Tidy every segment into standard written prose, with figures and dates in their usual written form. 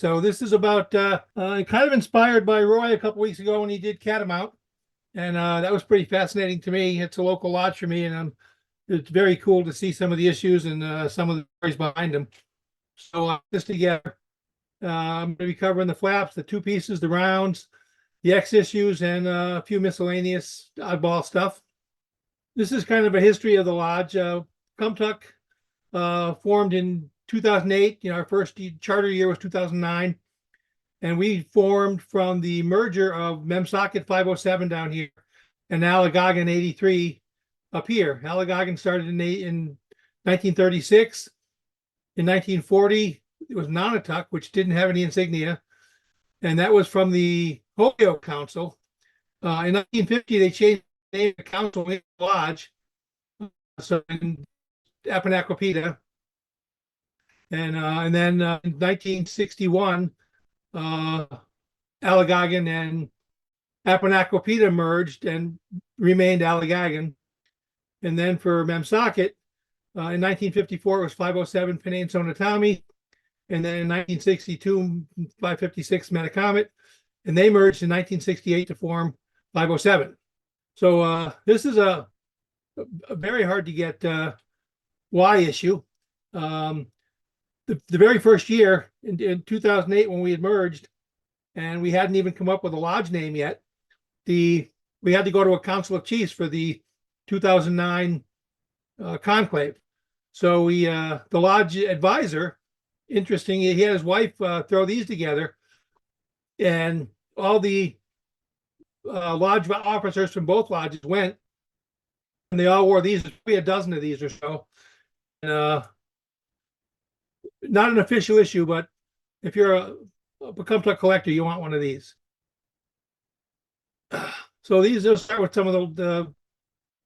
So this is about kind of inspired by Roy a couple weeks ago when he did Catamount, and that was pretty fascinating to me. It's a local lodge for me, and it's very cool to see some of the issues and some of the stories behind them. So this together, I'm going to be covering the flaps, the two pieces, the rounds, the X issues, and a few miscellaneous oddball stuff. This is kind of a history of the lodge. Pocumtuc formed in 2008. Our first charter year was 2009. And we formed from the merger of Memsocket 507 down here and Allegagan 83 up here. Allegagan started in 1936. In 1940, it was Nonotuc, which didn't have any insignia. And that was from the Holyoke Council. In 1950, they changed the name of the council to Lodge. So in Apponaquopita. And then in 1961, Allegagan and Apponaquopita merged and remained Allegagan. And then for Memsocket, in 1954, it was 507 Pennsylvania, and then in 1962, 556 Metacomet, and they merged in 1968 to form 507. So this is a very hard to get Y issue. The very first year in 2008 when we had merged, and we hadn't even come up with a lodge name yet, we had to go to a council of chiefs for the 2009 conclave. So the lodge advisor, interesting, he had his wife throw these together, and all the lodge officers from both lodges went, and they all wore these. Maybe a dozen of these or so. And, not an official issue, but if you're a Pocumtuc collector, you want one of these. So these will start with some of the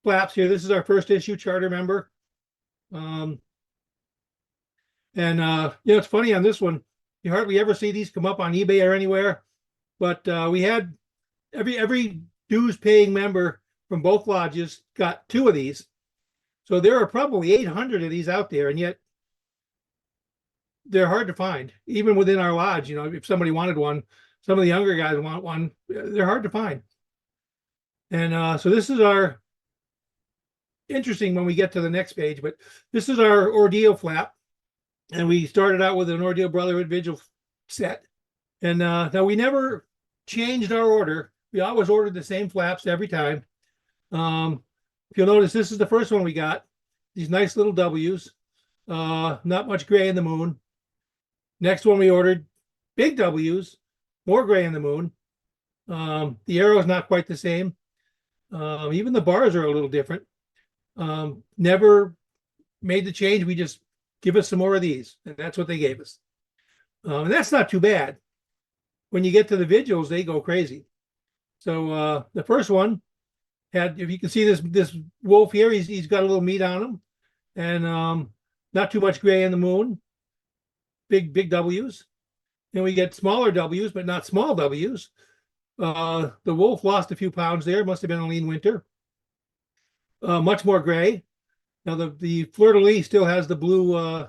flaps here. This is our first issue charter member. It's funny on this one, you hardly ever see these come up on eBay or anywhere, but we had every dues paying member from both lodges got two of these. So there are probably 800 of these out there, and yet they're hard to find, even within our lodge. If somebody wanted one, some of the younger guys want one, they're hard to find. And so this is our interesting when we get to the next page, but this is our Ordeal flap. And we started out with an Ordeal Brotherhood Vigil set. And now we never changed our order. We always ordered the same flaps every time. If you'll notice, this is the first one we got. These nice little W's. Not much gray in the moon. Next one we ordered, big W's, more gray in the moon. The arrow is not quite the same. Even the bars are a little different. Never made the change. We just give us some more of these, and that's what they gave us. And that's not too bad. When you get to the vigils, they go crazy. So the first one had, if you can see this wolf here, he's got a little meat on him, and not too much gray in the moon. Big W's. And we get smaller W's, but not small W's. The wolf lost a few pounds there. Must have been a lean winter. Much more gray. Now the fleur-de-lis still has the blue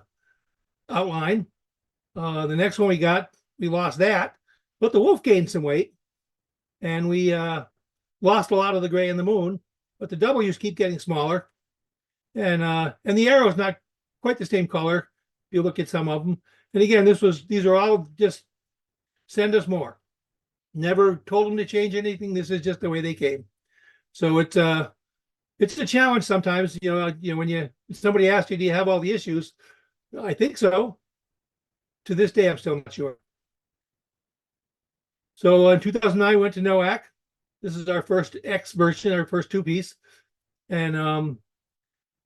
outline. The next one we lost that, but the wolf gained some weight, and we lost a lot of the gray in the moon, but the W's keep getting smaller, and the arrow is not quite the same color. If you look at some of them, and again, these are all just send us more. Never told them to change anything. This is just the way they came. So it's a challenge sometimes. When somebody asks you, do you have all the issues? I think so. To this day, I'm still not sure. So in 2009, we went to NOAC. This is our first X version, our first two-piece. And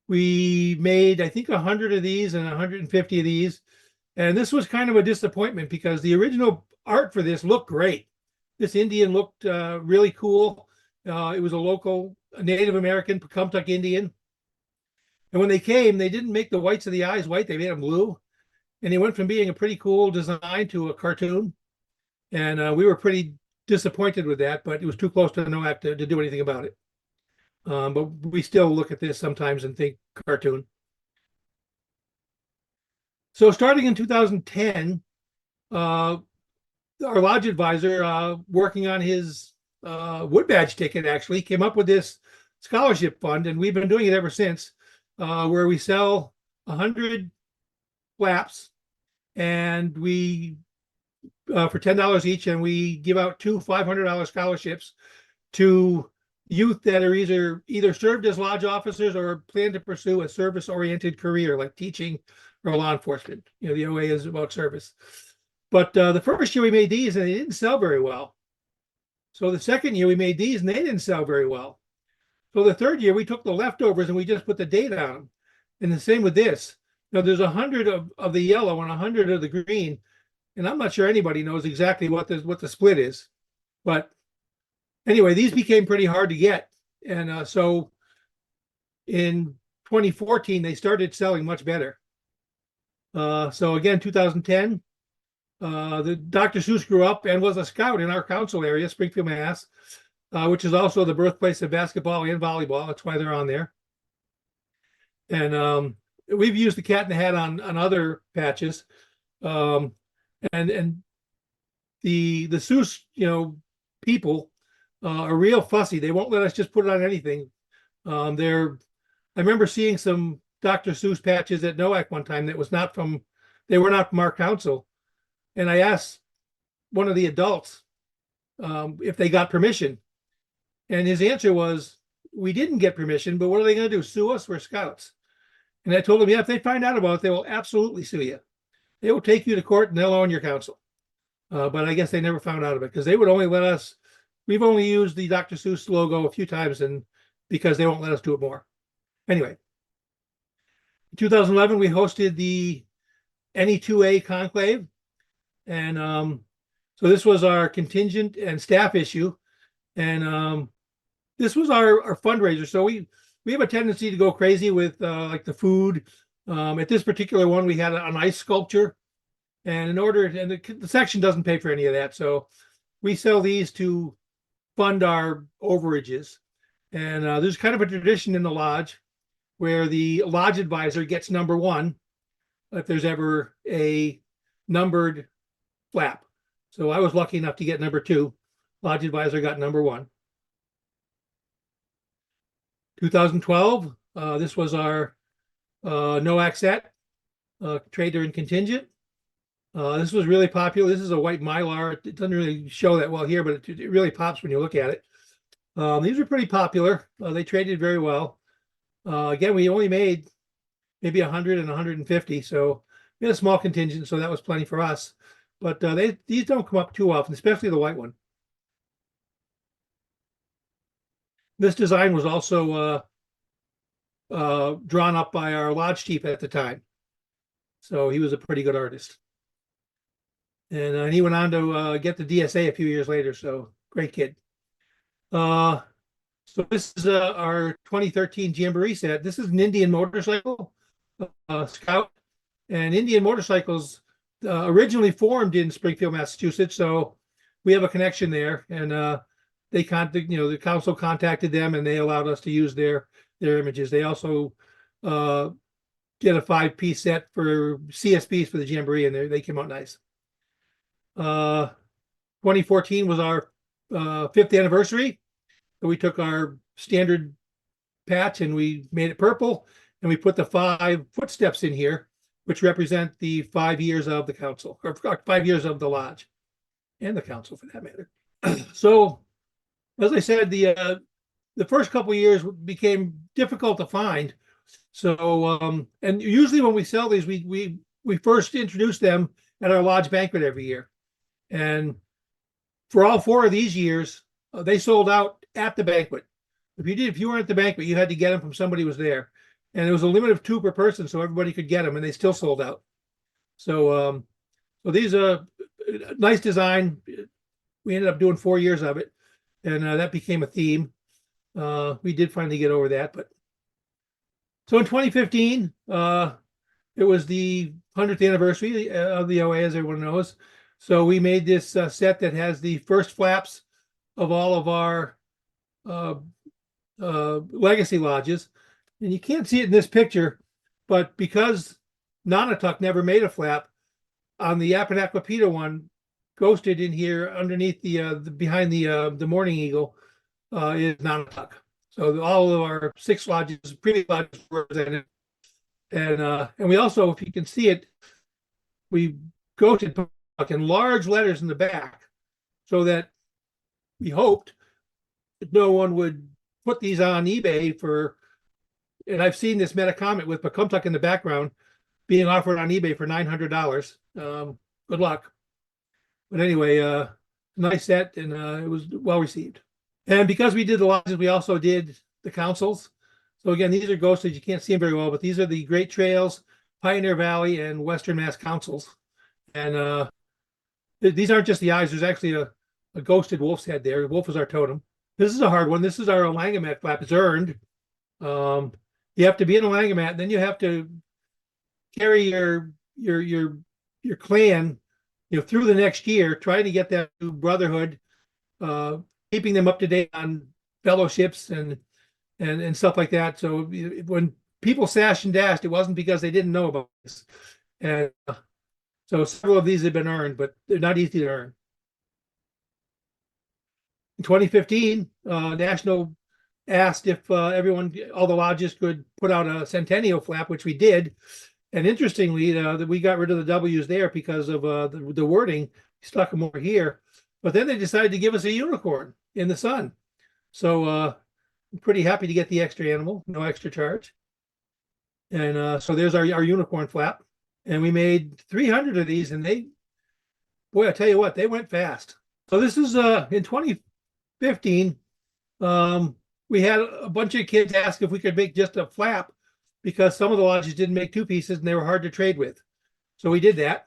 we made, I think, 100 of these and 150 of these. And this was kind of a disappointment because the original art for this looked great. This Indian looked really cool. It was a local Native American Pocumtuc Indian. And when they came, they didn't make the whites of the eyes white. They made them blue. And he went from being a pretty cool design to a cartoon. And we were pretty disappointed with that, but it was too close to NOAC to do anything about it. But we still look at this sometimes and think cartoon. So starting in 2010, our lodge advisor, working on his wood badge ticket, actually came up with this scholarship fund, and we've been doing it ever since, where we sell 100 flaps, and we for $10 each, and we give out two $500 scholarships to youth that are either served as lodge officers or plan to pursue a service-oriented career like teaching or law enforcement. The OA is about service. But the first year we made these, and they didn't sell very well. So the second year we made these, and they didn't sell very well. So the third year we took the leftovers and we just put the date on them. And the same with this. Now there's 100 of the yellow and 100 of the green, and I'm not sure anybody knows exactly what the split is. But anyway, these became pretty hard to get, and so in 2014 they started selling much better. So again, 2010. The Dr. Seuss grew up and was a scout in our council area, Springfield, Mass, which is also the birthplace of basketball and volleyball. That's why they're on there. And we've used the cat in the hat on other patches. And the Seuss, people are real fussy. They won't let us just put it on anything. I remember seeing some Dr. Seuss patches at NOAC one time they were not from our council. And I asked one of the adults if they got permission. And his answer was, we didn't get permission, but what are they going to do? Sue us? We're scouts. And I told him, yeah, if they find out about it, they will absolutely sue you. They will take you to court and they'll own your council. But I guess they never found out of it because they would only let us, we've only used the Dr. Seuss logo a few times, and because they won't let us do it more. Anyway, in 2011, we hosted the NE2A conclave. And so this was our contingent and staff issue. And this was our fundraiser. So we have a tendency to go crazy with like the food. At this particular one, we had an ice sculpture. And the section doesn't pay for any of that. So we sell these to fund our overages. And there's kind of a tradition in the lodge where the lodge advisor gets number one if there's ever a numbered flap. So I was lucky enough to get number two. Lodge advisor got number one. 2012, this was our NOAC set, trader and contingent. This was really popular. This is a white Mylar. It doesn't really show that well here, but it really pops when you look at it. These were pretty popular. They traded very well. Again, we only made maybe 100 and 150, so we had a small contingent, so that was plenty for us. But these don't come up too often, especially the white one. This design was also drawn up by our lodge chief at the time. So he was a pretty good artist. And he went on to get the DSA a few years later, so great kid. So this is our 2013 Jamboree set. This is an Indian motorcycle scout. And Indian motorcycles originally formed in Springfield, Massachusetts. So we have a connection there. And the council contacted them and they allowed us to use their images. They also did a 5-piece set for CSBs for the Jamboree, and they came out nice. 2014 was our 5th anniversary. So we took our standard patch and we made it purple, and we put the 5 footsteps in here, which represent the 5 years of the council, or 5 years of the lodge and the council for that matter. So, as I said, the first couple of years became difficult to find. So, and usually when we sell these, we first introduce them at our lodge banquet every year. And for all 4 of these years, they sold out at the banquet. If you weren't at the banquet, you had to get them from somebody who was there. And there was a limit of 2 per person, so everybody could get them, and they still sold out. So, so these are nice design. We ended up doing 4 years of it, and that became a theme. We did finally get over that, but so in 2015, it was the 100th anniversary of the OA, as everyone knows. So we made this set that has the first flaps of all of our legacy lodges. And you can't see it in this picture, but because Nonotuck never made a flap, on the Apponaquapita one, ghosted in here underneath the behind the Morning Eagle is Nantucket. So all of our 6 lodges, previous lodges were represented. And we also, if you can see it, we ghosted Pocumtuc in large letters in the back so that we hoped that no one would put these on eBay for, and I've seen this meta comment with Pocumtuc in the background being offered on eBay for $900. Good luck. But anyway, nice set, and it was well received. And because we did the lodges, we also did the councils. So again, these are ghosted. You can't see them very well, but these are the Great Trails, Pioneer Valley, and Western Mass councils. And these aren't just the eyes. There's actually a ghosted wolf's head there. The wolf is our totem. This is a hard one. This is our Alangamat flap. It's earned. You have to be in Alangamat, then you have to carry your clan, through the next year, trying to get that new brotherhood, keeping them up to date on fellowships and stuff like that. So when people sashed and dashed, it wasn't because they didn't know about this. And so several of these have been earned, but they're not easy to earn. In 2015, National asked if all the lodges could put out a Centennial flap, which we did. And interestingly, we got rid of the W's there because of the wording. We stuck them over here. But then they decided to give us a unicorn in the sun. So I'm pretty happy to get the extra animal, no extra charge. And so there's our unicorn flap. And we made 300 of these, and boy, I tell you what, they went fast. So this is in 2015. We had a bunch of kids ask if we could make just a flap because some of the lodges didn't make 2 pieces and they were hard to trade with. So we did that.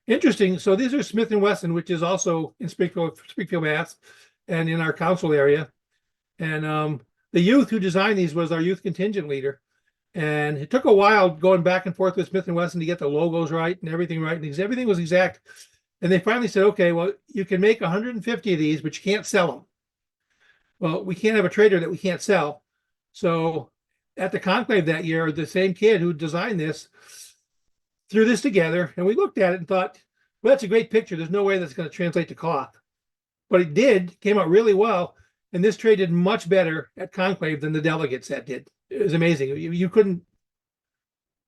Interesting. So these are Smith & Wesson, which is also in Springfield, Mass, and in our council area. And the youth who designed these was our youth contingent leader. And it took a while going back and forth with Smith & Wesson to get the logos right and everything right. And everything was exact. And they finally said, okay, well, you can make 150 of these, but you can't sell them. Well, we can't have a trader that we can't sell. So at the conclave that year, the same kid who designed this threw this together, and we looked at it and thought, well, that's a great picture. There's no way that's going to translate to cloth. But it did, came out really well. And this traded much better at conclave than the delegate set did. It was amazing. You couldn't,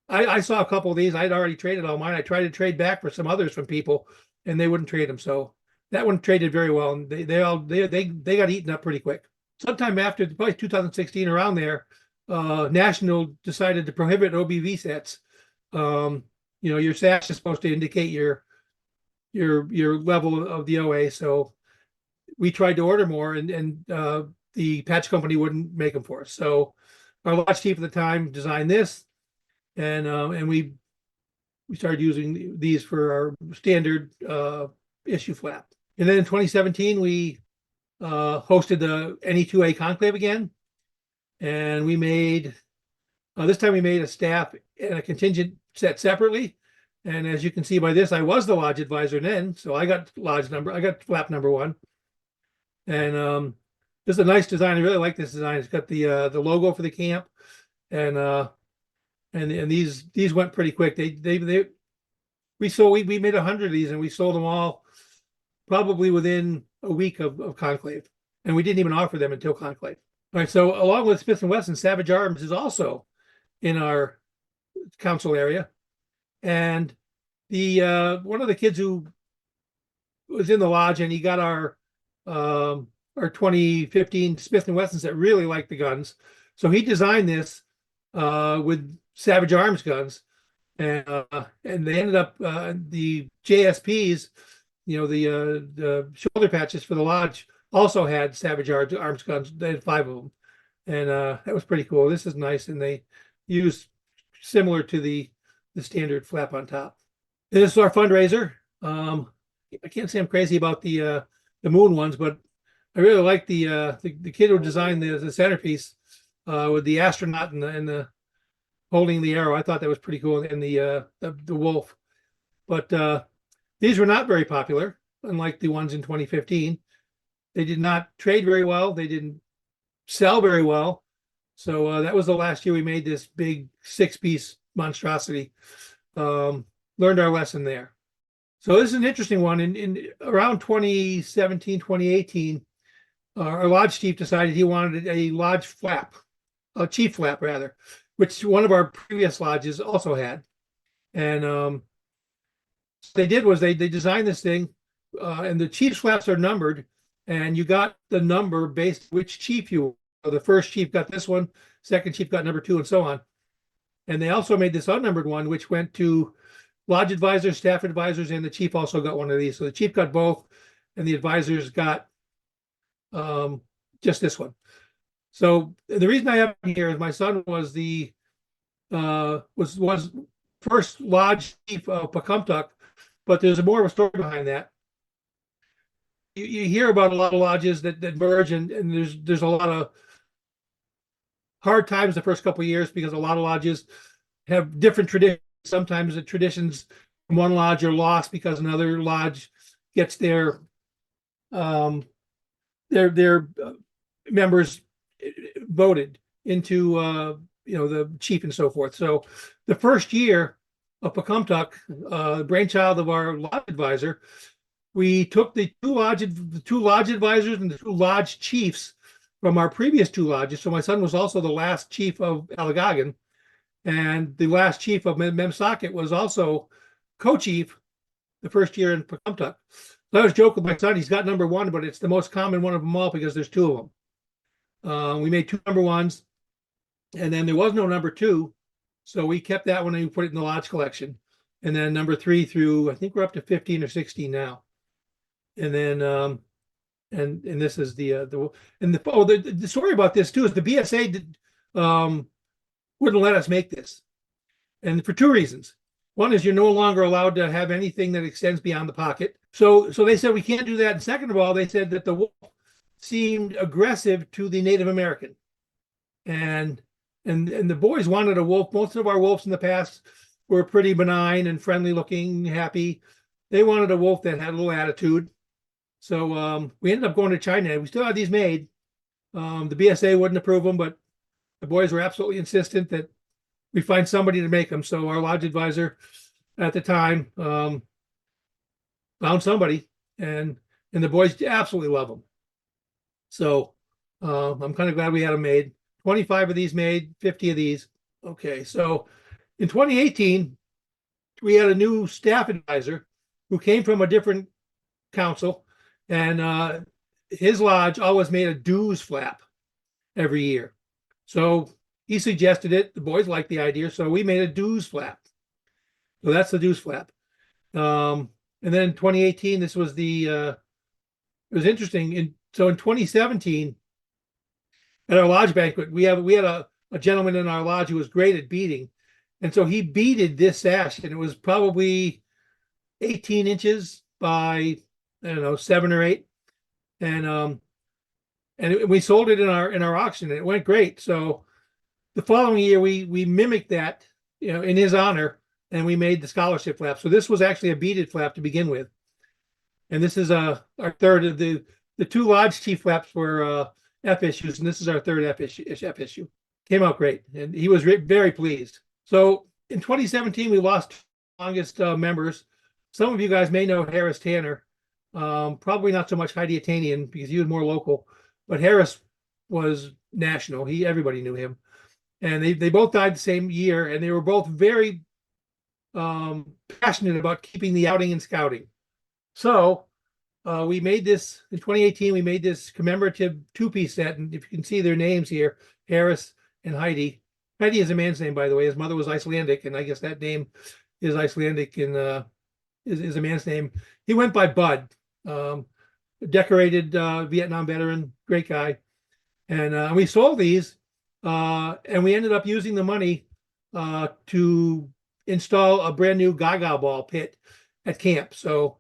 I saw a couple of these. I'd already traded all mine. I tried to trade back for some others from people, and they wouldn't trade them. So that one traded very well, and they got eaten up pretty quick. Sometime after, probably 2016, around there, National decided to prohibit OBV sets. Your sash is supposed to indicate your level of the OA. So we tried to order more, and the patch company wouldn't make them for us. So our lodge chief at the time designed this, and we started using these for our standard issue flap. And then in 2017, we hosted the NE2A conclave again. And we made, this time we made a staff and a contingent set separately. And as you can see by this, I was the lodge advisor then. So I got flap number 1. And this is a nice design. I really like this design. It's got the logo for the camp. And these went pretty quick. We made 100 of these, and we sold them all probably within a week of conclave, and we didn't even offer them until conclave. All right, so along with Smith & Wesson, Savage Arms is also in our council area, and the one of the kids who was in the lodge, and he got our 2015 Smith & Wessons that really liked the guns, so he designed this with Savage Arms guns, and they ended up the JSPs. The shoulder patches for the lodge also had Savage Arms guns. They had 5 of them. And that was pretty cool. This is nice. And they use similar to the standard flap on top. This is our fundraiser. I can't say I'm crazy about the moon ones, but I really like the kid who designed the centerpiece with the astronaut and the holding the arrow. I thought that was pretty cool. And the wolf. But these were not very popular, unlike the ones in 2015. They did not trade very well. They didn't sell very well. So that was the last year we made this big 6-piece monstrosity. Learned our lesson there. So this is an interesting one. In around 2017, 2018, our lodge chief decided he wanted a lodge flap, a chief flap rather, which one of our previous lodges also had. And what they did was they designed this thing, and the chief's flaps are numbered, and you got the number based which chief you were. So the first chief got this one, second chief got number 2, and so on. And they also made this unnumbered one, which went to lodge advisors, staff advisors, and the chief also got one of these. So the chief got both, and the advisors got just this one. So the reason I have it here is my son was the was first lodge chief of Pocumtuc, but there's more of a story behind that. You hear about a lot of lodges that merge, and there's a lot of hard times the first couple of years because a lot of lodges have different traditions. Sometimes the traditions from one lodge are lost because another lodge gets their members voted into the chief and so forth. So the first year of Pocumtuc, brainchild of our lodge advisor, we took the two lodge advisors and the 2 lodge chiefs from our previous 2 lodges. So my son was also the last chief of Alagagan, and the last chief of Memsocket was also co-chief the first year in Pocumtuc. So I was joking with my son, he's got number 1, but it's the most common one of them all because there's 2 of them. We made 2 number 1s, and then there was no number 2, so we kept that one and we put it in the lodge collection. And then number 3 through, I think we're up to 15 or 16 now. And then and this is the story about this too is the BSA wouldn't let us make this, and for 2 reasons. One is you're no longer allowed to have anything that extends beyond the pocket. So they said we can't do that. And second of all, they said that the wolf seemed aggressive to the Native American, and the boys wanted a wolf. Most of our wolves in the past were pretty benign and friendly looking, happy. They wanted a wolf that had a little attitude. So we ended up going to China. We still had these made. The BSA wouldn't approve them, but the boys were absolutely insistent that we find somebody to make them. So our lodge advisor at the time found somebody, and the boys absolutely love them. So I'm kind of glad we had them made. 25 of these made, 50 of these. Okay, so in 2018, we had a new staff advisor who came from a different council, and his lodge always made a dues flap every year. So he suggested it. The boys liked the idea, so we made a dues flap. So that's the dues flap. And then in 2018, this was it was interesting. So in 2017, at our lodge banquet, we had a gentleman in our lodge who was great at beading. And so he beaded this sash, and it was probably 18 inches by, I don't know, 7 or 8. And we sold it in our auction, and it went great. So the following year, we mimicked that, in his honor, and we made the scholarship flap. So this was actually a beaded flap to begin with. And this is our third of the 2 lodge chief flaps were F issues, and this is our third F issue. Came out great, and he was very pleased. So in 2017, we lost longest members. Some of you guys may know Harris Tanner. Probably not so much Heidi Atanian because he was more local, but Harris was national. Everybody knew him, and they both died the same year, and they were both very passionate about keeping the outing and scouting. So we made this in 2018. We made this commemorative 2-piece set, and if you can see their names here, Harris and Heidi. Heidi is a man's name, by the way. His mother was Icelandic, and I guess that name is Icelandic and is a man's name. He went by Bud, decorated Vietnam veteran, great guy. And we sold these, and we ended up using the money to install a brand new Gaga ball pit at camp. So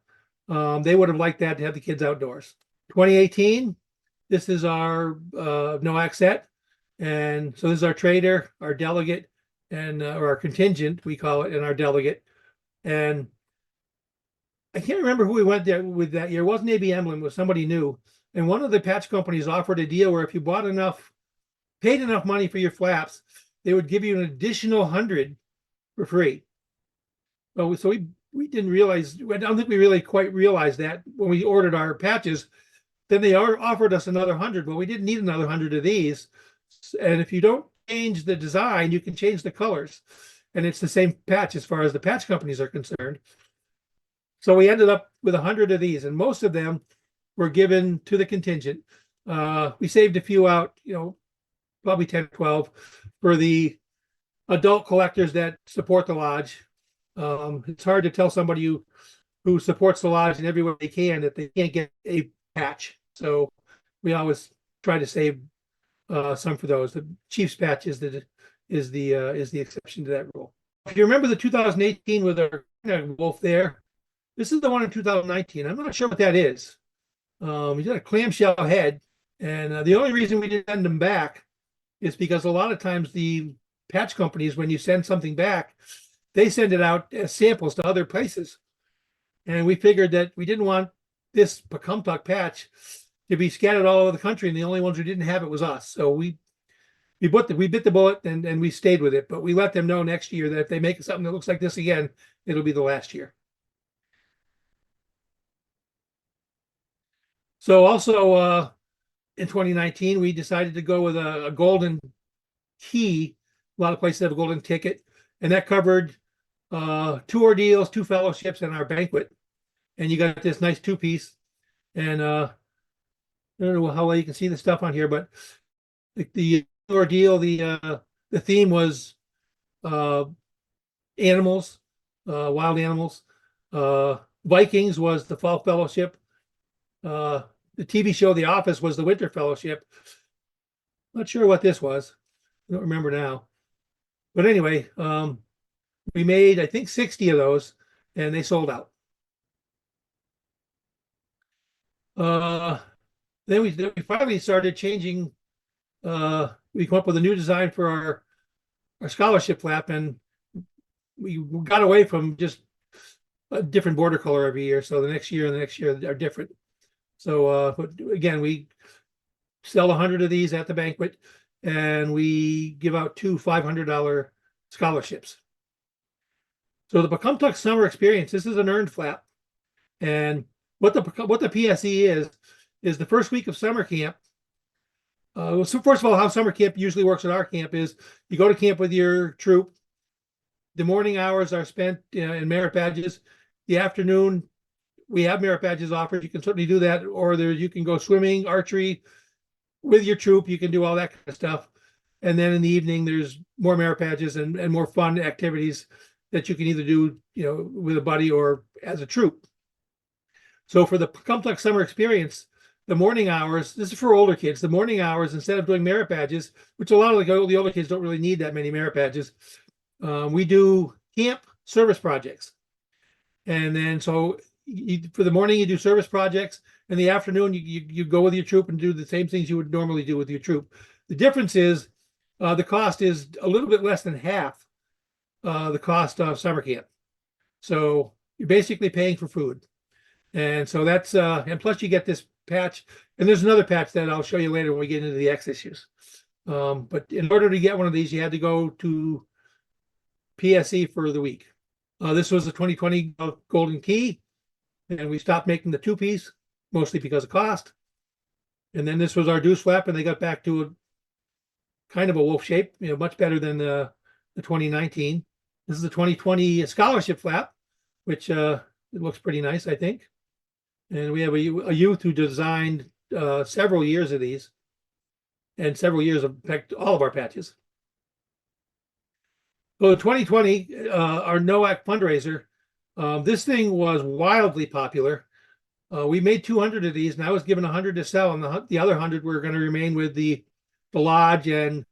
they would have liked that to have the kids outdoors. 2018, this is our NOAC set. And so this is our trader, our delegate, and or our contingent, we call it, and our delegate. And I can't remember who we went there with that year. It wasn't AB Emblem, it was somebody new. And one of the patch companies offered a deal where if you paid enough money for your flaps, they would give you an additional 100 for free. So we we didn't realize, I don't think we really quite realized that when we ordered our patches. Then they offered us another 100, but we didn't need another 100 of these. And if you don't change the design, you can change the colors. And it's the same patch as far as the patch companies are concerned. So we ended up with 100 of these, and most of them were given to the contingent. We saved a few out, probably 10, 12 for the adult collectors that support the lodge. It's hard to tell somebody who supports the lodge in every way they can that they can't get a patch. So we always try to save some for those. The Chiefs patch is the exception to that rule. If you remember the 2018 with our wolf there, this is the one in 2019. I'm not sure what that is. He's got a clamshell head, and the only reason we didn't send them back is because a lot of times the patch companies, when you send something back, they send it out as samples to other places. And we figured that we didn't want this Pocumtuc patch to be scattered all over the country, and the only ones who didn't have it was us. So we bit the bullet and we stayed with it. But we let them know next year that if they make something that looks like this again, it'll be the last year. So also in 2019, we decided to go with a golden key. A lot of places have a golden ticket, and that covered 2 ordeals, 2 fellowships, and our banquet. And you got this nice 2-piece. And I don't know how well you can see the stuff on here, but the ordeal, the theme was animals, wild animals. Vikings was the fall fellowship. The TV show The Office was the winter fellowship. Not sure what this was. I don't remember now. But anyway, we made, I think, 60 of those, and they sold out. Then we finally started changing. We come up with a new design for our scholarship flap, and we got away from just a different border color every year. So the next year and the next year are different. So but again, we sell 100 of these at the banquet, and we give out 2 $500 scholarships. So the Pocumtuc Summer Experience, this is an earned flap, and what the PSE is the first week of summer camp. So first of all, how summer camp usually works at our camp is you go to camp with your troop. The morning hours are spent in merit badges. The afternoon, we have merit badges offered. You can certainly do that, or you can go swimming, archery with your troop. You can do all that kind of stuff. And then in the evening, there's more merit badges and more fun activities that you can either do, with a buddy or as a troop. So for the Pocumtuc Summer Experience, the morning hours, this is for older kids, the morning hours, instead of doing merit badges, which a lot of the older kids don't really need that many merit badges, we do camp service projects. And then so for the morning, you do service projects. In the afternoon, you go with your troop and do the same things you would normally do with your troop. The difference is the cost is a little bit less than half the cost of summer camp. So you're basically paying for food. And so that's, and plus you get this patch, and there's another patch that I'll show you later when we get into the X issues. But in order to get one of these, you had to go to PSE for the week. This was the 2020 Golden Key, and we stopped making the 2-piece, mostly because of cost. And then this was our deuce flap, and they got back to a kind of a wolf shape, much better than the 2019. This is the 2020 scholarship flap, which it looks pretty nice, I think. And we have a youth who designed several years of these, and several years of, in fact, all of our patches. So 2020, our NOAC fundraiser, this thing was wildly popular. We made 200 of these, and I was given 100 to sell, and the other 100 were going to remain with the lodge and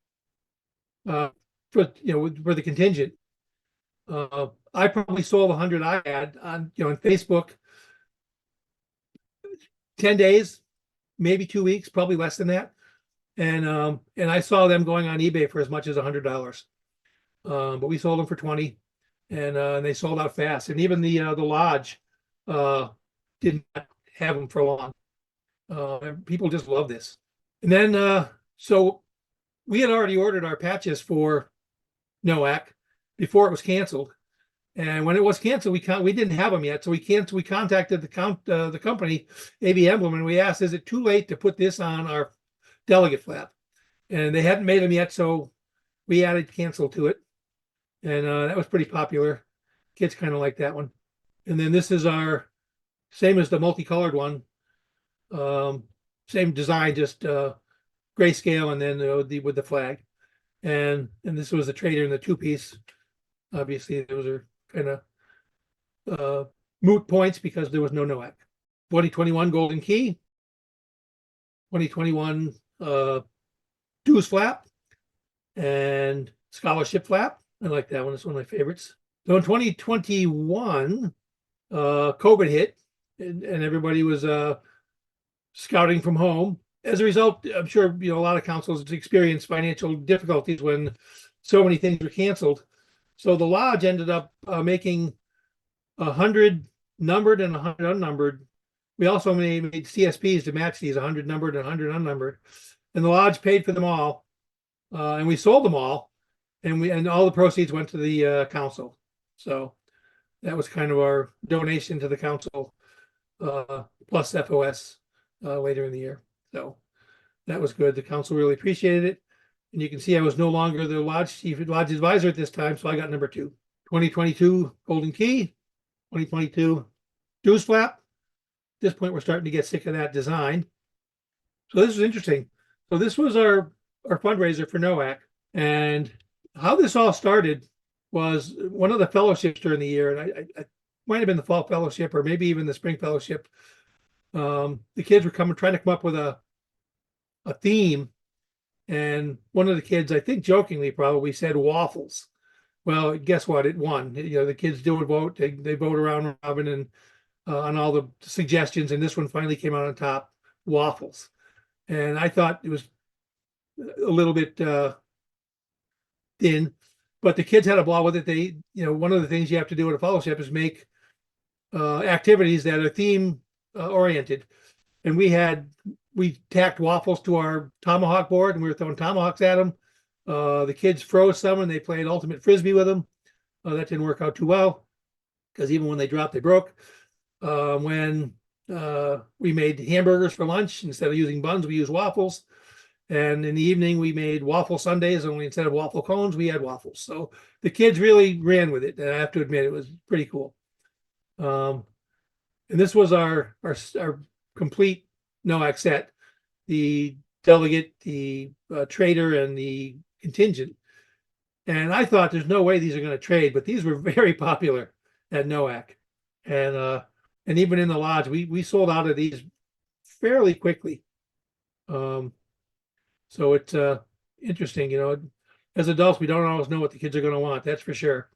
for the contingent. I probably sold 100 I had on Facebook. 10 days, maybe 2 weeks, probably less than that. And I saw them going on eBay for as much as $100. But we sold them for 20, and they sold out fast. And even the lodge didn't have them for long. People just love this. And then so we had already ordered our patches for NOAC before it was canceled. And when it was canceled, we didn't have them yet, so we contacted the company AB Emblem, and we asked, is it too late to put this on our delegate flap? And they hadn't made them yet, so we added cancel to it, and that was pretty popular. Kids kind of like that one. And then this is our same as the multicolored one, same design, just grayscale, and then with the flag. And this was the trader in the two-piece. Obviously, those are kind of moot points because there was no NOAC. 2021 Golden Key, 2021 Dues Flap, and Scholarship Flap. I like that one. It's one of my favorites. So in 2021, COVID hit, and everybody was scouting from home. As a result, I'm sure a lot of councils experienced financial difficulties when so many things were canceled. So the lodge ended up making 100 numbered and 100 unnumbered. We also made CSPs to match these, 100 numbered and 100 unnumbered. And the lodge paid for them all, and we sold them all, and all the proceeds went to the council. So that was kind of our donation to the council, plus FOS later in the year. So that was good. The council really appreciated it. And you can see I was no longer the lodge advisor at this time, so I got number 2. 2022 Golden Key, 2022 Dues Flap. At this point, we're starting to get sick of that design. So this is interesting. So this was our fundraiser for NOAC. And how this all started was one of the fellowships during the year, and I might have been the fall fellowship or maybe even the spring fellowship. The kids were trying to come up with a theme, and one of the kids, I think jokingly probably, said waffles. Well, guess what? It won. The kids do a vote. They vote around robin and on all the suggestions, and this one finally came out on top, waffles. And I thought it was a little bit thin, but the kids had a ball with it. They, one of the things you have to do at a fellowship is make activities that are theme oriented. And we tacked waffles to our tomahawk board, and we were throwing tomahawks at them. The kids froze some, and they played ultimate frisbee with them. That didn't work out too well because even when they dropped, they broke. When we made hamburgers for lunch, instead of using buns, we used waffles. And in the evening, we made waffle sundaes, only instead of waffle cones, we had waffles. So the kids really ran with it. And I have to admit, it was pretty cool. And this was our complete NOAC set: the delegate, the trader, and the contingent. And I thought there's no way these are going to trade, but these were very popular at NOAC. And even in the lodge, we sold out of these fairly quickly. So it's interesting, as adults, we don't always know what the kids are going to want. That's for sure.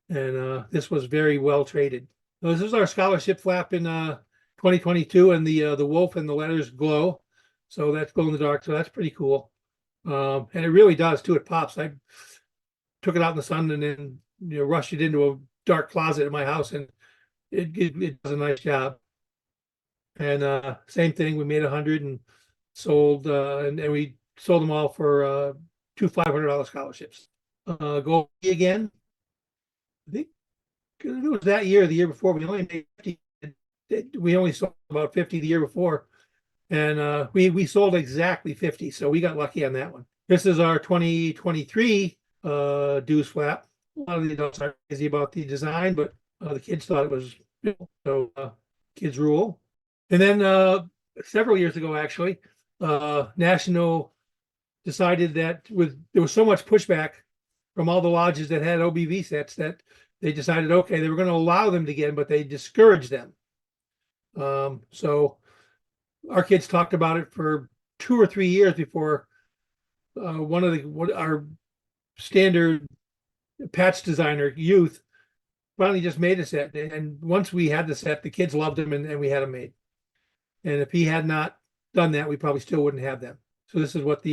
And this was very well traded. So this is our scholarship flap in 2022, and the wolf and the letters glow. So that's glow in the dark. So that's pretty cool. And it really does too. It pops. I took it out in the sun and then rushed it into a dark closet in my house, and it does a nice job. And same thing, we made 100 and sold, and we sold them all for 2 $500 scholarships. Gold again. I think it was that year, the year before, we only made 50. We only sold about 50 the year before, and we sold exactly 50, so we got lucky on that one. This is our 2023 Dues Flap. A lot of the adults aren't crazy about the design, but the kids thought it was cool. So kids rule. And then several years ago, actually, National decided that there was so much pushback from all the lodges that had OBV sets that they decided, okay, they were going to allow them to get them, but they discouraged them. So our kids talked about it for 2 or 3 years before our standard patch designer, Youth, finally just made a set. And once we had the set, the kids loved them, and we had them made. And if he had not done that, we probably still wouldn't have them. So this is what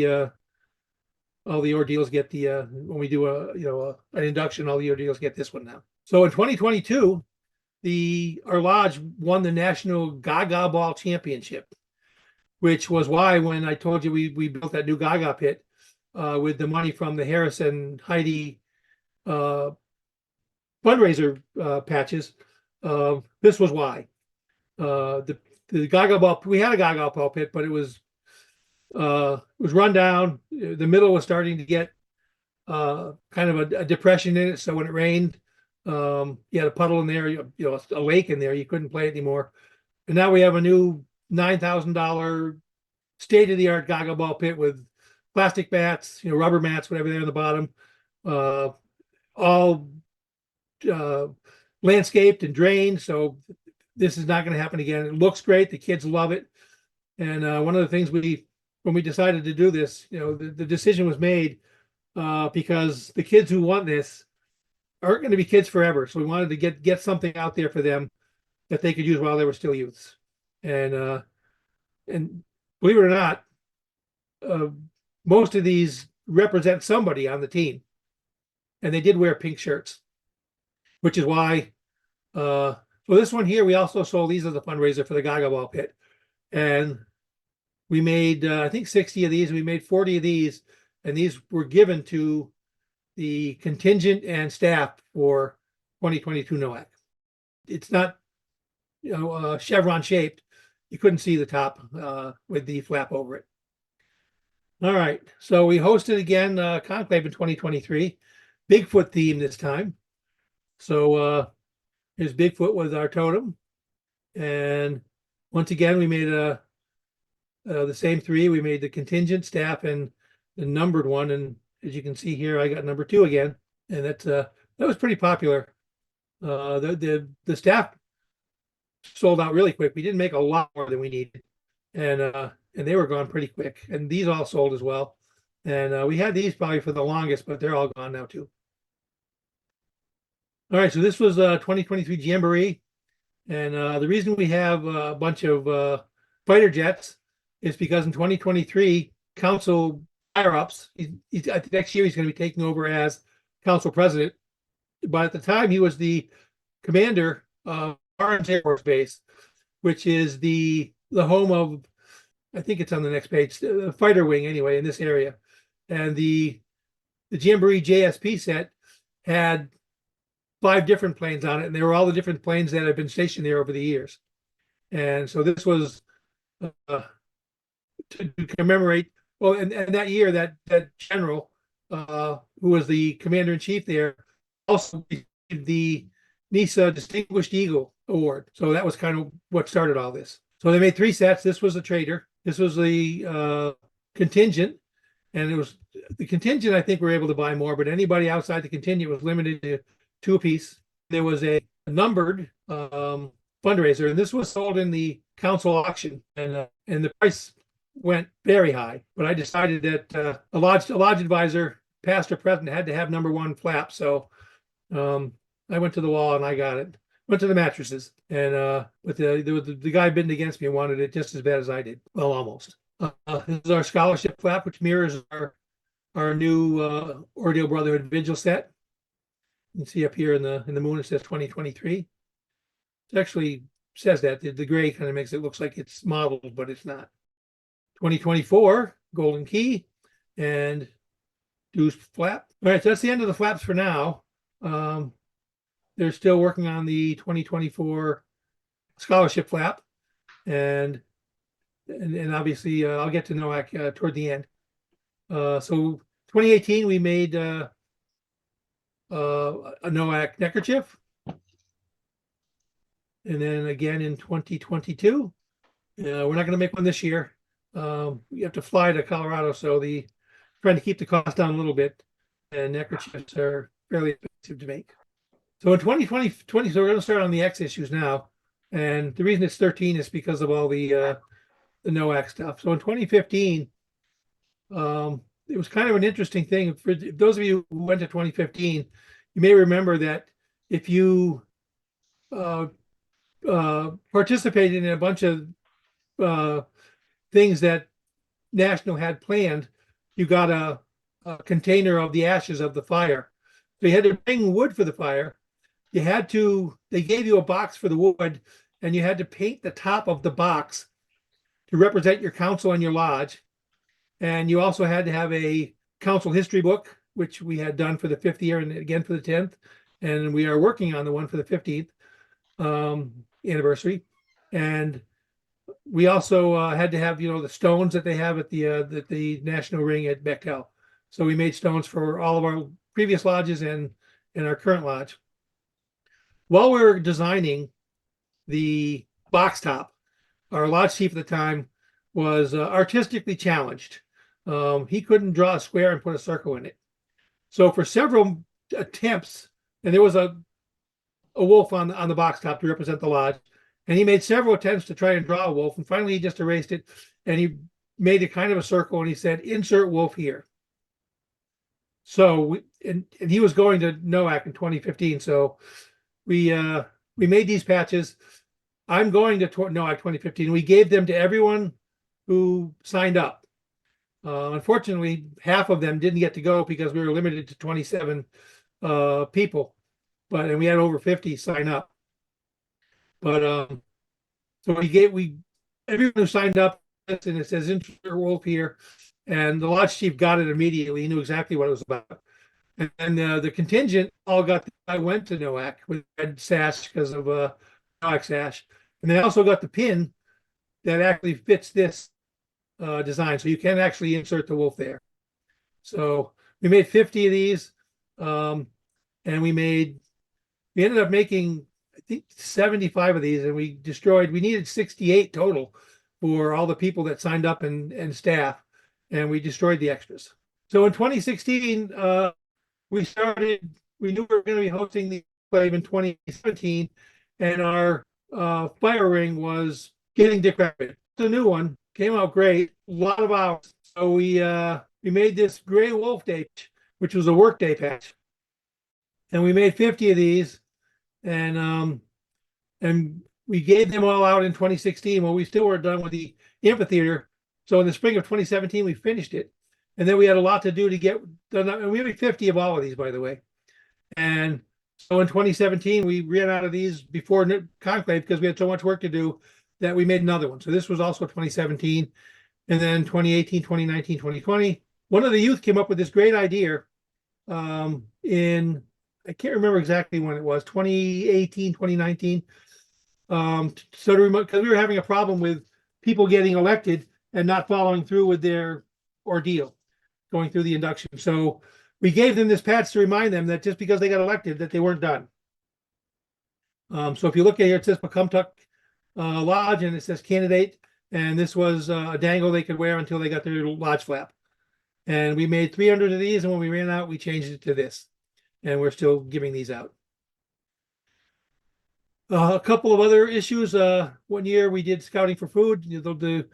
all the ordeals get when we do an induction, all the ordeals get this one now. So in 2022, our lodge won the National Gaga Ball Championship, which was why when I told you we built that new Gaga pit with the money from the Harris and Heidi fundraiser patches. This was why. The Gaga ball, we had a Gaga ball pit, but it was run down. The middle was starting to get kind of a depression in it. So when it rained, you had a puddle in there, a lake in there. You couldn't play it anymore. And now we have a new $9,000 state-of-the-art Gaga ball pit with plastic mats, rubber mats, whatever they're on the bottom, all landscaped and drained. So this is not going to happen again. It looks great. The kids love it. And one of the things when we decided to do this, the decision was made because the kids who want this aren't going to be kids forever. So we wanted to get something out there for them that they could use while they were still youths. And believe it or not, most of these represent somebody on the team, and they did wear pink shirts, which is why. For this one here, we also sold these as a fundraiser for the Gaga Ball Pit, and we made I think 60 of these. We made 40 of these, and these were given to the contingent and staff for 2022 NOAC. It's not chevron shaped. You couldn't see the top with the flap over it. All right, so we hosted again Conclave in 2023, Bigfoot theme this time. So here's Bigfoot with our totem, and once again we made the same three. We made the contingent, staff, and the numbered one. And as you can see here, I got number 2 again, and that was pretty popular. The staff sold out really quick. We didn't make a lot more than we needed, and they were gone pretty quick. And these all sold as well. And we had these probably for the longest, but they're all gone now too. All right, so this was 2023 Jamboree, and the reason we have a bunch of fighter jets is because in 2023, council higher-ups, I think next year he's going to be taking over as council president, but at the time he was the commander of Orange Air Force Base, which is the home of, I think it's on the next page, the fighter wing anyway in this area. And the Jamboree JSP set had 5 different planes on it, and they were all the different planes that have been stationed there over the years. And so this was to commemorate, well, and that year that general who was the commander-in-chief there also received the NISA Distinguished Eagle Award. So that was kind of what started all this. So they made 3 sets. This was the trader. This was the contingent. And it was the contingent, I think we were able to buy more, but anybody outside the contingent was limited to 2 apiece. There was a numbered fundraiser, and this was sold in the council auction, and the price went very high. But I decided that a lodge advisor, past or present, had to have number 1 flap. So I went to the wall and I got it. Went to the mattresses, and but the guy bidding against me wanted it just as bad as I did. Well, almost. This is our scholarship flap, which mirrors our new Ordeal Brotherhood Vigil set. You can see up here in the moon it says 2023. It actually says that. The gray kind of makes it look like it's modeled, but it's not. 2024 Golden Key and Deuce flap. All right, so that's the end of the flaps for now. They're still working on the 2024 scholarship flap, and obviously I'll get to NOAC toward the end. So 2018 we made a NOAC neckerchief, and then again in 2022 we're not going to make one this year. You have to fly to Colorado, so trying to keep the cost down a little bit, and neckerchiefs are fairly expensive to make. So in 2020, so we're going to start on the X issues now, and the reason it's 13 is because of all the NOAC stuff. So in 2015, it was kind of an interesting thing. For those of you who went to 2015, you may remember that if you participated in a bunch of things that National had planned, you got a container of the ashes of the fire. So you had to bring wood for the fire. They gave you a box for the wood, and you had to paint the top of the box to represent your council and your lodge. And you also had to have a council history book, which we had done for the 5th year and again for the 10th. and we are working on the one for the 50th anniversary. And we also had to have, the stones that they have at the National Ring at Bechtel. So we made stones for all of our previous lodges and our current lodge. While we were designing the box top, our lodge chief at the time was artistically challenged. He couldn't draw a square and put a circle in it. So for several attempts, and there was a wolf on the box top to represent the lodge, and he made several attempts to try and draw a wolf, and finally he just erased it, and he made it kind of a circle, and he said, "Insert wolf here." So and he was going to NOAC in 2015. So we made these patches. I'm going to NOAC 2015. We gave them to everyone who signed up. Unfortunately, half of them didn't get to go because we were limited to 27 people, and we had over 50 sign up. But so everyone who signed up, and it says insert wolf here, and the lodge chief got it immediately. He knew exactly what it was about. And the contingent all I went to NOAC with red sash because of NOAC sash, and they also got the pin that actually fits this design, so you can actually insert the wolf there. So we made 50 of these, and we ended up making, I think, 75 of these, and we needed 68 total for all the people that signed up and staff, and we destroyed the extras. So in 2016, we knew we were going to be hosting the Enclave in 2017, and our fire ring was getting decrepit. The new one came out great, a lot of hours. So we made this Gray Wolf Day, which was a workday patch, and we made 50 of these, and we gave them all out in 2016. Well, we still weren't done with the amphitheater, so in the spring of 2017 we finished it, and then we had a lot to do to get done. And we made 50 of all of these, by the way. And so in 2017 we ran out of these before Conclave because we had so much work to do that we made another one. So this was also 2017, and then 2018, 2019, 2020. One of the youth came up with this great idea in, I can't remember exactly when it was, 2018, 2019. So because we were having a problem with people getting elected and not following through with their ordeal, going through the induction. So we gave them this patch to remind them that just because they got elected, that they weren't done. So if you look at here, it says Pocumtuc Lodge, and it says candidate, and this was a dangle they could wear until they got their lodge flap. And we made 300 of these, and when we ran out, we changed it to this, and we're still giving these out. A couple of other issues. One year we did scouting for food. The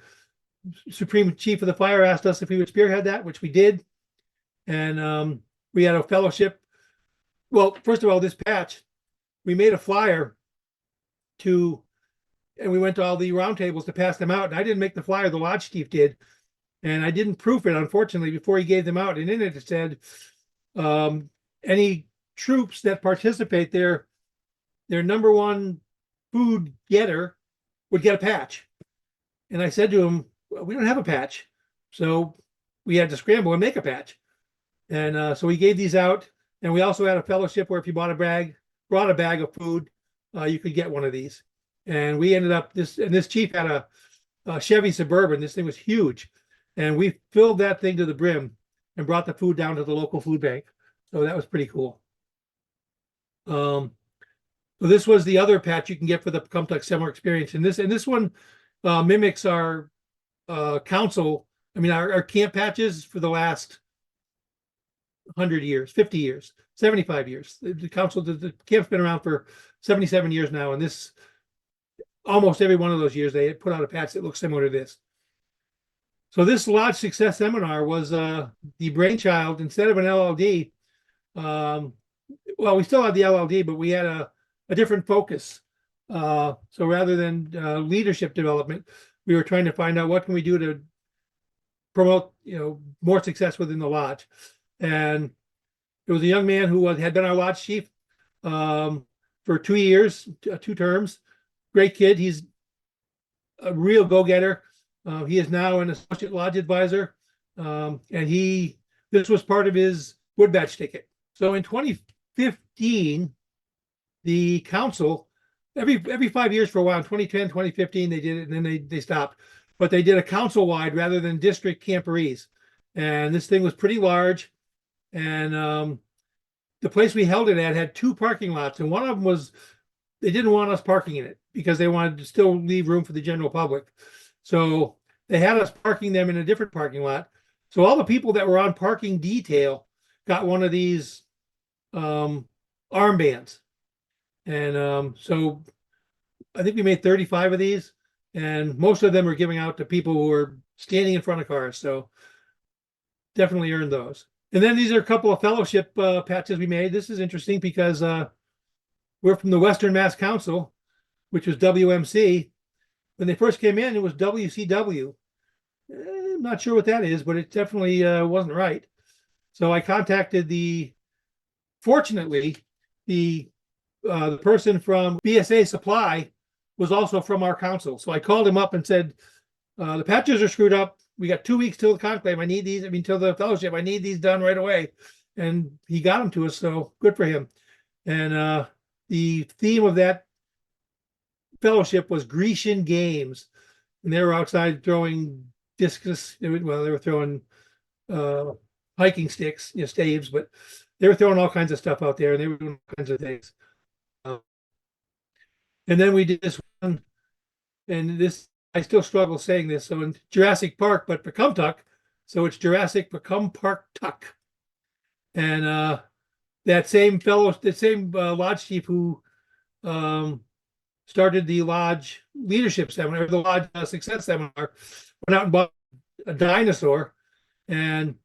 Supreme Chief of the Fire asked us if we would spearhead that, which we did. And we had a fellowship. Well, first of all, this patch, we made a flyer and we went to all the roundtables to pass them out. And I didn't make the flyer, the lodge chief did. And I didn't proof it, unfortunately, before he gave them out. And in it said, any troops that participate, their number one food getter would get a patch. And I said to him, well, we don't have a patch. So we had to scramble and make a patch. And so we gave these out. And we also had a fellowship where if you brought a bag of food, you could get one of these. And we ended up, this chief had a Chevy Suburban. This thing was huge. And we filled that thing to the brim and brought the food down to the local food bank. So that was pretty cool. So this was the other patch you can get for the Pocumtuc Summer Experience. And this one mimics our council, our camp patches for the last 100 years, 50 years, 75 years. The camp's been around for 77 years now. And this, almost every one of those years, they put out a patch that looks similar to this. So this Lodge Success Seminar was the brainchild, instead of an LLD. Well, we still had the LLD, but we had a different focus. So rather than leadership development, we were trying to find out what can we do to promote, more success within the lodge. And it was a young man who had been our lodge chief for 2 years, 2 terms. Great kid. He's a real go-getter. He is now an associate lodge advisor, and this was part of his wood badge ticket. So in 2015, the council, every 5 years for a while, in 2010, 2015, they did it, and then they stopped. But they did a council-wide rather than district camporees. And this thing was pretty large. And the place we held it at had 2 parking lots, and one of them was, they didn't want us parking in it because they wanted to still leave room for the general public. So they had us parking them in a different parking lot. So all the people that were on parking detail got one of these armbands. And so I think we made 35 of these, and most of them are giving out to people who are standing in front of cars. So definitely earned those. And then these are a couple of fellowship patches we made. This is interesting because we're from the Western Mass Council, which was WMC. When they first came in, it was WCW. I'm not sure what that is, but it definitely wasn't right. So I contacted fortunately, the person from BSA Supply was also from our council. So I called him up and said, the patches are screwed up. We got 2 weeks till the conclave. I need these. I mean, till the fellowship. I need these done right away. And he got them to us. So good for him. And the theme of that fellowship was Grecian games. And they were outside throwing discus. Well, they were throwing hiking sticks, staves, but they were throwing all kinds of stuff out there, and they were doing all kinds of things. And then we did this one, and this, I still struggle saying this. So in Jurassic Park, but Pocumtuc, so it's Jurassic Pocumtuc. And that same lodge chief who started the lodge leadership seminar, the lodge success seminar, went out and bought a dinosaur, and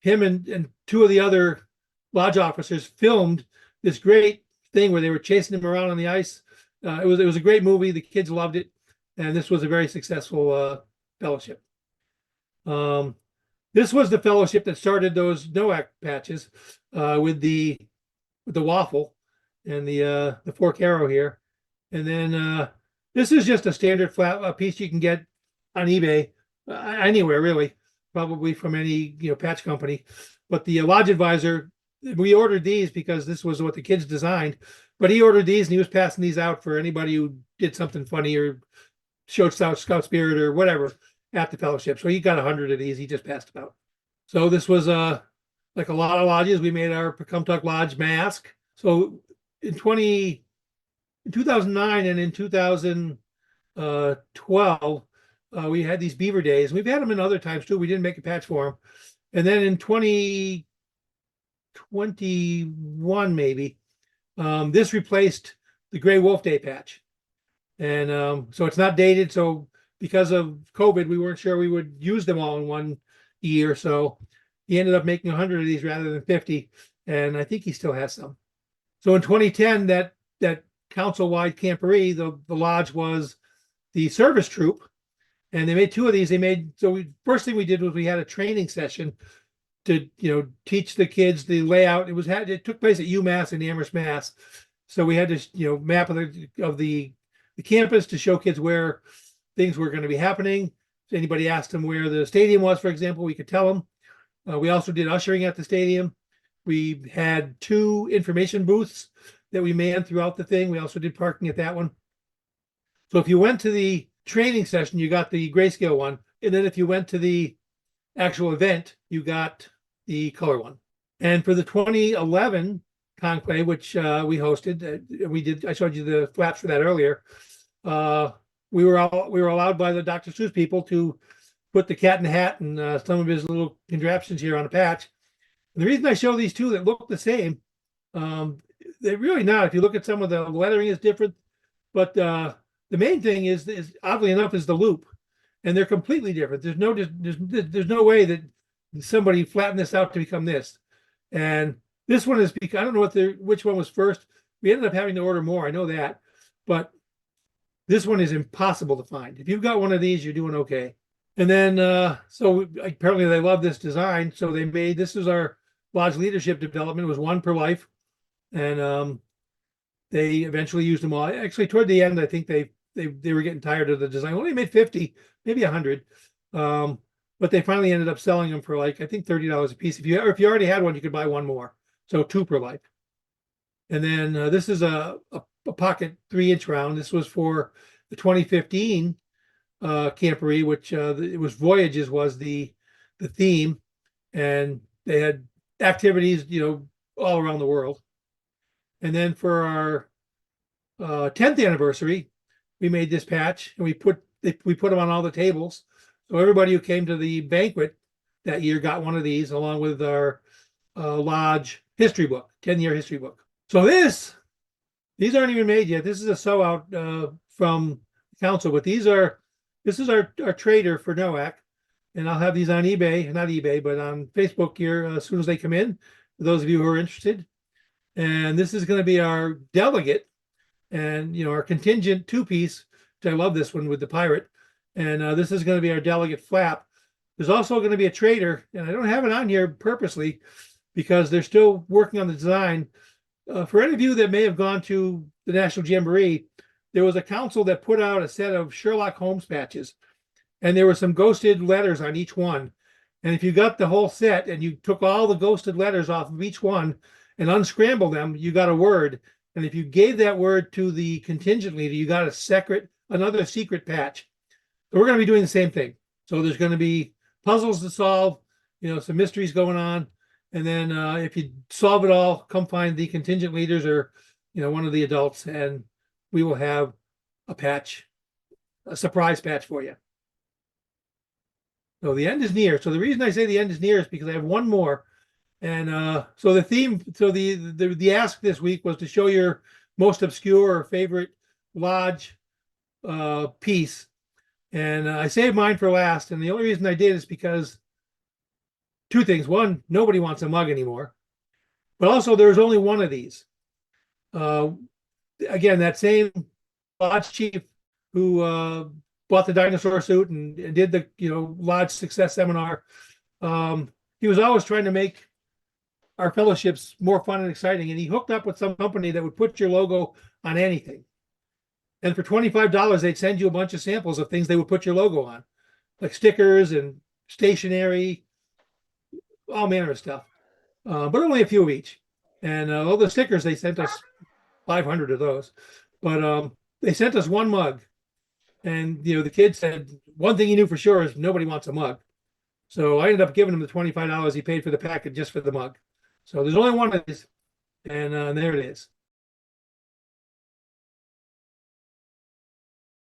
him and 2 of the other lodge officers filmed this great thing where they were chasing him around on the ice. It was a great movie. The kids loved it, and this was a very successful fellowship. This was the fellowship that started those NOAC patches with the waffle and the fork arrow here. And then this is just a standard flat piece you can get on eBay, anywhere really, probably from any patch company. But the lodge advisor, we ordered these because this was what the kids designed. But he ordered these, and he was passing these out for anybody who did something funny or showed scout spirit or whatever at the fellowship. So he got 100 of these. He just passed about. So this was like a lot of lodges. We made our Pocumtuc Lodge mask. So in 2009 and in 2012, we had these beaver days. We've had them in other times too. We didn't make a patch for them. And then in 2021, maybe, this replaced the Gray Wolf Day patch. And so it's not dated. So because of COVID, we weren't sure we would use them all in one year. So he ended up making 100 of these rather than 50. And I think he still has some. So in 2010, that council-wide camporee, the lodge was the service troop. And they made 2 of these. First thing we did was we had a training session to teach the kids the layout. It took place at UMass and Amherst, Mass. So we had this map of the campus to show kids where things were going to be happening. If anybody asked them where the stadium was, for example, we could tell them. We also did ushering at the stadium. We had 2 information booths that we manned throughout the thing. We also did parking at that one. So if you went to the training session, you got the grayscale one. And then if you went to the actual event, you got the color one. And for the 2011 conclave, which we hosted, I showed you the flaps for that earlier. We were allowed by the Dr. Seuss people to put the cat in the hat and some of his little contraptions here on a patch. And the reason I show these 2 that look the same, they're really not. If you look at some of the lettering is different, but the main thing is oddly enough is the loop, and they're completely different. There's no way that somebody flattened this out to become this. And this one is, I don't know which one was first. We ended up having to order more. I know that, but this one is impossible to find. If you've got one of these, you're doing okay. And then, so apparently they love this design. So this is our lodge leadership development. It was 1 per life. And they eventually used them all. Actually, toward the end, I think they were getting tired of the design. Only made 50, maybe 100. But they finally ended up selling them for I think $30 a piece. If you already had one, you could buy 1 more. So 2 per life. And then this is a pocket 3-inch round. This was for the 2015 Camporee, which it was Voyages was the theme, and they had activities, all around the world. And then for our 10th anniversary, we made this patch and we put them on all the tables. So everybody who came to the banquet that year got one of these, along with our lodge history book, 10-year history book. So these aren't even made yet. This is a sew out from the council, but this is our trader for NOAC, and I'll have these on eBay, not eBay, but on Facebook here as soon as they come in, for those of you who are interested. And this is going to be our delegate and our contingent 2-piece, which I love this one with the pirate. And this is going to be our delegate flap. There's also going to be a trader, and I don't have it on here purposely because they're still working on the design. For any of you that may have gone to the National Jamboree, there was a council that put out a set of Sherlock Holmes patches, and there were some ghosted letters on each one. And if you got the whole set and you took all the ghosted letters off of each one and unscrambled them, you got a word. And if you gave that word to the contingent leader, you got another secret patch. So we're going to be doing the same thing. So there's going to be puzzles to solve, some mysteries going on. And then if you solve it all, come find the contingent leaders or, one of the adults, and we will have a surprise patch for you. So the end is near. So the reason I say the end is near is because I have one more. And so the theme, so the ask this week was to show your most obscure or favorite lodge piece. And I saved mine for last. And the only reason I did is because two things. One, nobody wants a mug anymore. But also there's only one of these. Again, that same lodge chief who bought the dinosaur suit and did the lodge success seminar. He was always trying to make our fellowships more fun and exciting, and he hooked up with some company that would put your logo on anything. And for $25, they'd send you a bunch of samples of things they would put your logo on, like stickers and stationery, all manner of stuff, but only a few of each. And all the stickers, they sent us 500 of those, but they sent us one mug. And the kid said one thing he knew for sure is nobody wants a mug. So I ended up giving him the $25 he paid for the packet just for the mug. So there's only one of these, and there it is.